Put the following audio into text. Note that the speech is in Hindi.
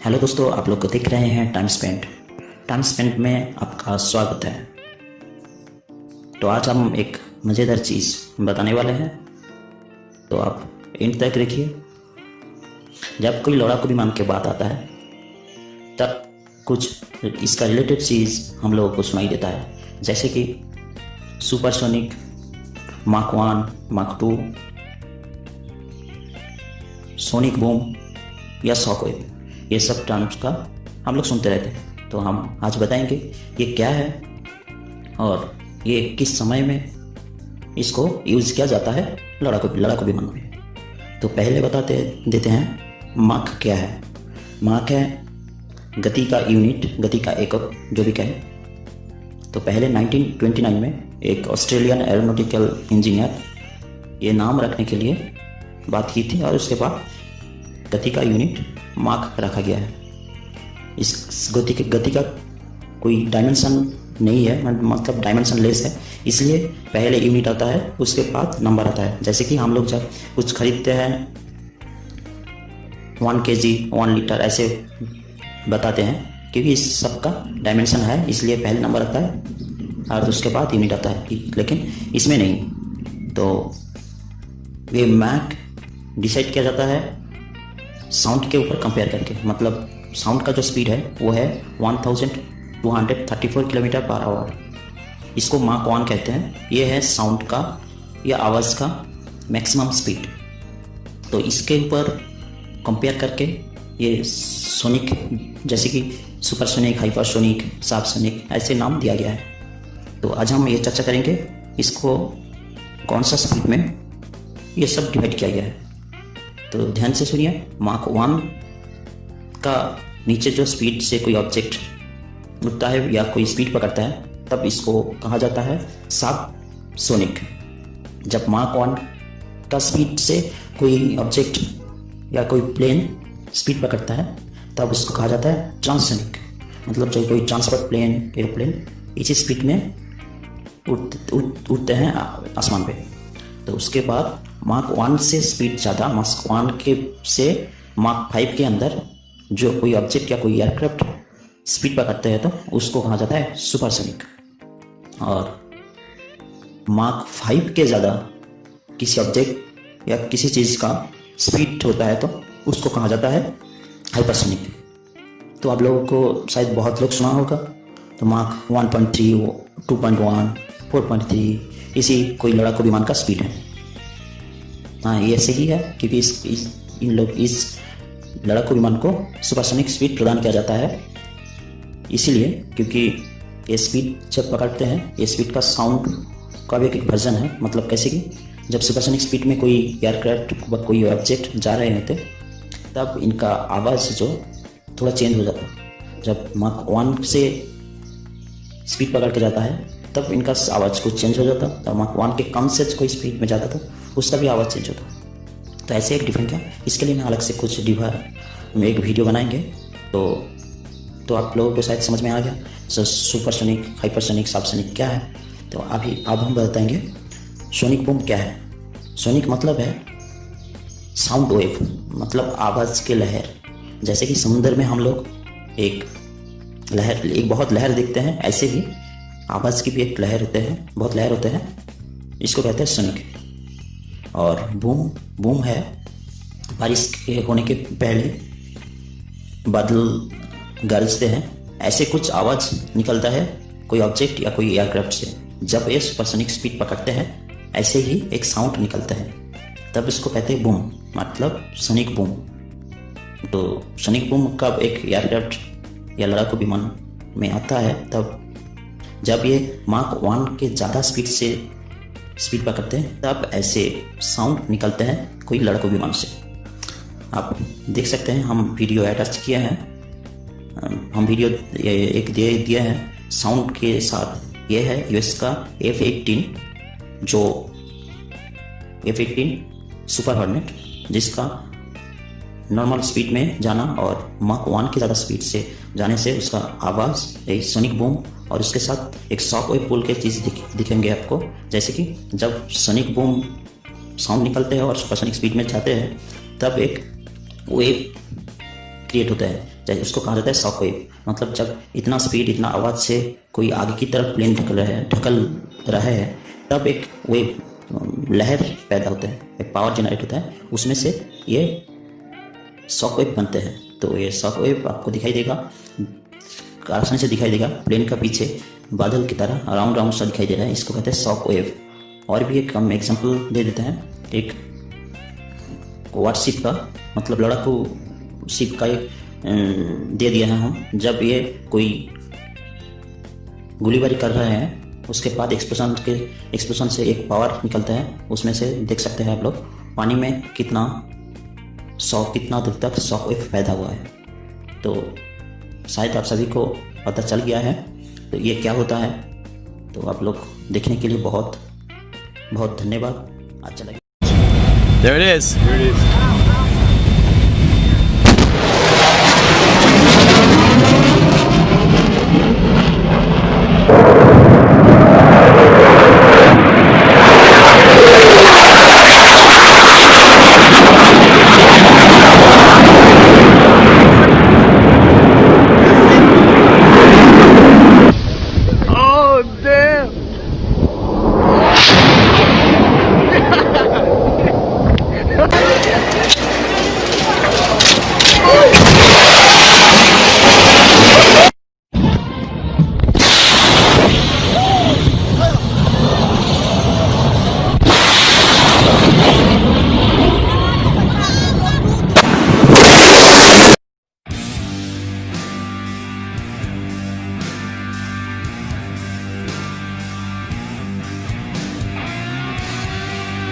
हेलो दोस्तों, आप लोग को देख रहे हैं टाइम स्पेंट में आपका स्वागत है। तो आज हम एक मज़ेदार चीज़ बताने वाले हैं, तो आप एंड तक देखिए। जब कोई लड़ाकू विमान की बात आता है तब कुछ इसका रिलेटेड चीज़ हम लोगों को सुनाई देता है, जैसे कि सुपरसोनिक, माक 1, माक 2, सोनिक बूम या शॉकवेव, ये सब टर्म्स का हम लोग सुनते रहते हैं। तो हम आज बताएंगे ये क्या है और ये किस समय में इसको यूज़ किया जाता है लड़ाकू विमान में। तो पहले बताते देते हैं माक क्या है। माक है गति का यूनिट, गति का एकक जो भी कहें। तो पहले 1929 में एक ऑस्ट्रेलियन एरोनॉटिकल इंजीनियर ये नाम रखने के लिए बात की थी और उसके बाद गति का यूनिट माक रखा गया है। इस गति का कोई डायमेंशन नहीं है, मतलब डायमेंशन लेस है, इसलिए पहले यूनिट आता है उसके बाद नंबर आता है। जैसे कि हम लोग जब कुछ खरीदते हैं 1 kg 1 लीटर ऐसे बताते हैं, क्योंकि इस सब का डायमेंशन है, इसलिए पहले नंबर आता है और उसके बाद यूनिट आता है। लेकिन इसमें नहीं। तो ये मैक डिसाइड किया जाता है साउंड के ऊपर कंपेयर करके, मतलब साउंड का जो स्पीड है वो है 1234 किलोमीटर पर आवर। इसको माक 1 कहते हैं। ये है साउंड का या आवाज़ का मैक्सिमम स्पीड। तो इसके ऊपर कंपेयर करके ये सोनिक, जैसे कि सुपरसोनिक, हाइपरसोनिक, सबसोनिक ऐसे नाम दिया गया है। तो आज हम ये चर्चा करेंगे इसको कौन सा स्पीड में ये सब डिवाइड किया गया है। तो ध्यान से सुनिए। माक 1 का नीचे जो स्पीड से कोई ऑब्जेक्ट उड़ता है या कोई स्पीड पकड़ता है तब इसको कहा जाता है सबसोनिक। जब माक 1 का स्पीड से कोई ऑब्जेक्ट या कोई प्लेन स्पीड पकड़ता है तब उसको कहा जाता है ट्रांससोनिक। मतलब जो कोई ट्रांसपोर्ट प्लेन, एयरप्लेन इसी स्पीड में उड़ते हैं आसमान पे। तो उसके बाद माक 1 से स्पीड ज़्यादा, माक 1 के से माक 5 के अंदर जो कोई ऑब्जेक्ट या कोई एयरक्राफ्ट स्पीड पकड़ते हैं तो उसको कहा जाता है सुपरसोनिक। और माक 5 के ज़्यादा किसी ऑब्जेक्ट या किसी चीज़ का स्पीड होता है तो उसको कहा जाता है हाइपरसोनिक। तो आप लोगों को शायद बहुत लोग सुना होगा। तो माक 1.3, 2.1, 4.3 इसी कोई लड़ाकू विमान का स्पीड है। हाँ, ये ऐसे ही है क्योंकि इस लड़ाकू विमान को सुपरसोनिक स्पीड प्रदान किया जाता है, इसीलिए क्योंकि ये स्पीड जब पकड़ते हैं, ये स्पीड का साउंड का भी एक वर्जन है। मतलब कैसे कि जब सुपरसोनिक स्पीड में कोई एयरक्राफ्ट, कोई ऑब्जेक्ट जा रहे होते तब इनका आवाज़ जो थोड़ा चेंज हो जाता है। जब माक 1 से स्पीड पकड़ के जाता है तब इनका आवाज़ कुछ चेंज हो जाता, तब माक 1 के कम से कोई स्पीड में जाता तो उसका भी आवाज़ चेंज होता। तो ऐसे एक डिफरेंट है। इसके लिए मैं अलग से कुछ में एक वीडियो बनाएंगे तो आप लोगों को शायद समझ में आ गया सुपरसोनिक, हाइपरसोनिक, सबसोनिक क्या है। तो अब हम बताएंगे सोनिक बूम क्या है। सोनिक मतलब है साउंड वेव, मतलब आवाज़ के लहर। जैसे कि समुद्र में हम लोग एक बहुत लहर देखते हैं, ऐसे ही आवाज़ की भी एक लहर होते हैं, बहुत लहर होते हैं, इसको कहते हैं सोनिक। और बूम है बारिश के होने के पहले बादल गरजते हैं, ऐसे कुछ आवाज़ निकलता है कोई ऑब्जेक्ट या कोई एयरक्राफ्ट से। जब ये सुपरसोनिक स्पीड पकड़ते हैं ऐसे ही एक साउंड निकलता है, तब इसको कहते हैं बूम, मतलब सोनिक बूम। तो सोनिक बूम कब एक एयरक्राफ्ट या लड़ाकू विमान में आता है तब जब ये माक 1 के ज़्यादा स्पीड पकड़ते हैं, तब ऐसे साउंड निकलते हैं कोई लड़ाकू विमान से। आप देख सकते हैं, हम वीडियो अटैच किए हैं, हम वीडियो एक दिए हैं साउंड के साथ। ये है यूएस का F-18, जो F-18 सुपर हॉर्नेट, जिसका नॉर्मल स्पीड में जाना और माक 1 की ज़्यादा स्पीड से जाने से उसका आवाज़ एक सोनिक बूम और उसके साथ एक शॉक वेव बोल के चीज़ दिखेंगे आपको। जैसे कि जब सोनिक बूम साउंड निकलते हैं और सुपरसोनिक स्पीड में जाते हैं तब एक वेव क्रिएट होता है, चाहे उसको कहा जाता है शॉक वेव। मतलब जब इतना स्पीड, इतना आवाज़ से कोई आगे की तरफ प्लेन ढकल रहा है, तब एक वेव लहर पैदा होता है, एक पावर जनरेट होता है, उसमें से ये शॉक वेव बनते हैं। तो ये शॉक वेव आपको दिखाई देगा, आसानी से दिखाई देगा, प्लेन का पीछे बादल की तरह राउंड राउंड सा दिखाई दे रहा है, इसको कहते हैं शॉक वेव। और भी एक हम एग्जांपल दे देते हैं, एक वारशिप का, मतलब लड़ाकू शिप का एक दे दिया है हम। जब ये कोई गोलीबारी कर रहे हैं, उसके बाद एक्सप्लोजन से एक पावर निकलता है, उसमें से देख सकते हैं आप लोग पानी में कितना दूर तक शॉक वेव पैदा हुआ है। तो शायद आप सभी को पता चल गया है तो ये क्या होता है। तो आप लोग देखने के लिए बहुत बहुत धन्यवाद। अच्छा लगे। There it is.